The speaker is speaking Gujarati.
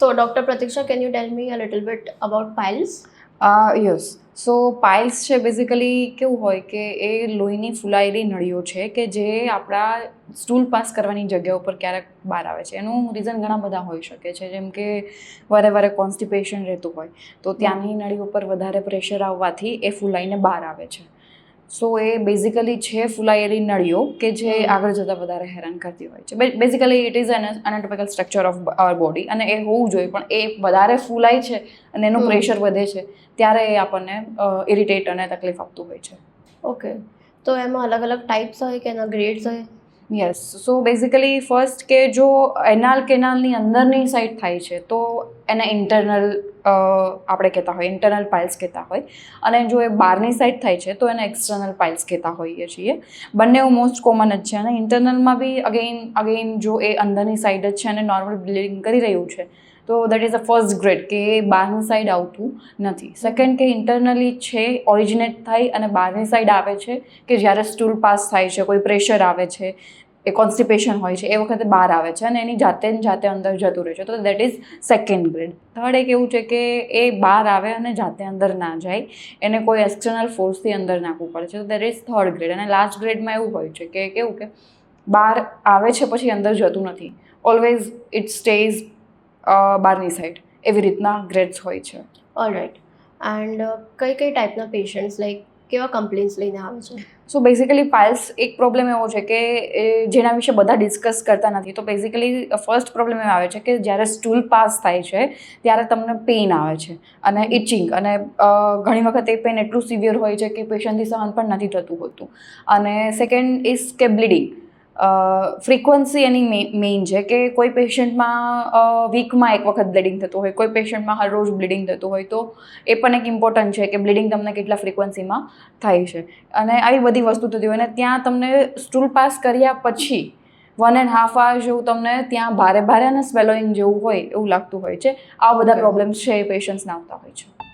So, Dr. Pratiksha, can you tell me a little bit about piles? Yes so piles છે બેઝિકલી કેવું હોય કે એ લોહીની ફૂલાયેલી નળીઓ છે કે જે આપણા સ્ટૂલ પાસ કરવાની જગ્યા ઉપર ક્યારેક બહાર આવે છે. એનું રીઝન ઘણા બધા હોઈ શકે છે, જેમ કે વારે વારે કોન્સ્ટિપેશન રહેતું હોય તો ત્યાંની નળી ઉપર વધારે પ્રેશર આવવાથી એ ફૂલાઈને બહાર આવે છે. સો એ બેઝિકલી છે ફૂલાયેલી નળીઓ કે જે આગળ જતાં વધારે હેરાન કરતી હોય છે. Basically it is an anatomical structure of our body અને એ હોવું જોઈએ, પણ એ વધારે ફૂલાય છે અને એનું પ્રેશર વધે છે ત્યારે એ આપણને ઇરિટેટ અને તકલીફ આપતું હોય છે. ઓકે, તો એમાં અલગ અલગ ટાઈપ્સ હોય કે એના ગ્રેડ્સ હોય? યસ, સો બેઝિકલી ફર્સ્ટ કે જો એનાલ કેનાલની અંદરની સાઈડ થાય છે તો એને ઇન્ટરનલ આપણે કહેતા હોય, ઇન્ટરનલ પાઇલ્સ કહેતા હોય, અને જો એ બહારની સાઈડ થાય છે તો એને એક્સટર્નલ પાઇલ્સ કહેતા હોઈએ છીએ. બંને મોસ્ટ કોમન જ છે અને ઇન્ટરનલમાં બી અગેઇન જો એ અંદરની સાઈડ જ છે અને નોર્મલ બ્લીડિંગ કરી રહ્યું છે તો that is a first grade કે એ બહારની સાઈડ આવતું નથી. સેકન્ડ કે ઇન્ટરનલી છે, ઓરિજિનેટ થાય અને બહારની સાઈડ આવે છે કે જ્યારે સ્ટૂલ પાસ થાય છે, કોઈ પ્રેશર આવે છે, એ કોન્સ્ટિપેશન હોય છે, એ વખતે બહાર આવે છે અને એની જાતે અંદર જતું રહે છે, તો that is second grade. Third એક એવું છે કે એ બહાર આવે અને જાતે અંદર ના જાય, એને કોઈ એક્સટર્નલ ફોર્સથી અંદર નાખવું પડે છે, તો દેટ ઇઝ થર્ડ ગ્રેડ. અને લાસ્ટ ગ્રેડમાં એવું હોય છે કે કેવું કે બહાર આવે છે પછી અંદર જતું નથી, ઓલવેઝ ઇટ સ્ટેઝ બહારની સાઈડ. એવી રીતના ગ્રેડ્સ હોય છે. ઓલરાઈટ. એન્ડ કઈ કઈ ટાઈપના પેશન્ટ્સ લાઈક કેવા કમ્પ્લેન્ટ્સ લઈને આવે છે? સો બેઝિકલી પાઇલ્સ એક પ્રોબ્લેમ એવો છે કે જેના વિશે બધા ડિસ્કસ કરતા નથી. તો બેઝિકલી ફર્સ્ટ પ્રોબ્લેમ એ આવે છે કે જ્યારે સ્ટૂલ પાસ થાય છે ત્યારે તમને પેઇન આવે છે અને ઇચિંગ, અને ઘણી વખત એ પેઇન એટલું સિવિયર હોય છે કે પેશન્ટથી સહન પણ નથી થતું હોતું. અને સેકન્ડ ઇઝ કે બ્લીડિંગ. ફ્રીક્વન્સી એની મેઇન છે કે કોઈ પેશન્ટમાં વીકમાં એક વખત બ્લીડિંગ થતું હોય, કોઈ પેશન્ટમાં હર રોજ બ્લીડિંગ થતું હોય, તો એ પણ એક ઇમ્પોર્ટન્ટ છે કે બ્લીડિંગ તમને કેટલા ફ્રીક્વન્સીમાં થાય છે. અને આવી બધી વસ્તુ થતી હોય અને ત્યાં તમને સ્ટૂલ પાસ કર્યા પછી 1.5 hour જેવું તમને ત્યાં ભારે ભારે અને સ્વેલોઈંગ જેવું હોય એવું લાગતું હોય છે. આવા બધા પ્રોબ્લેમ્સ છે એ પેશન્ટ્સને આવતા હોય છે.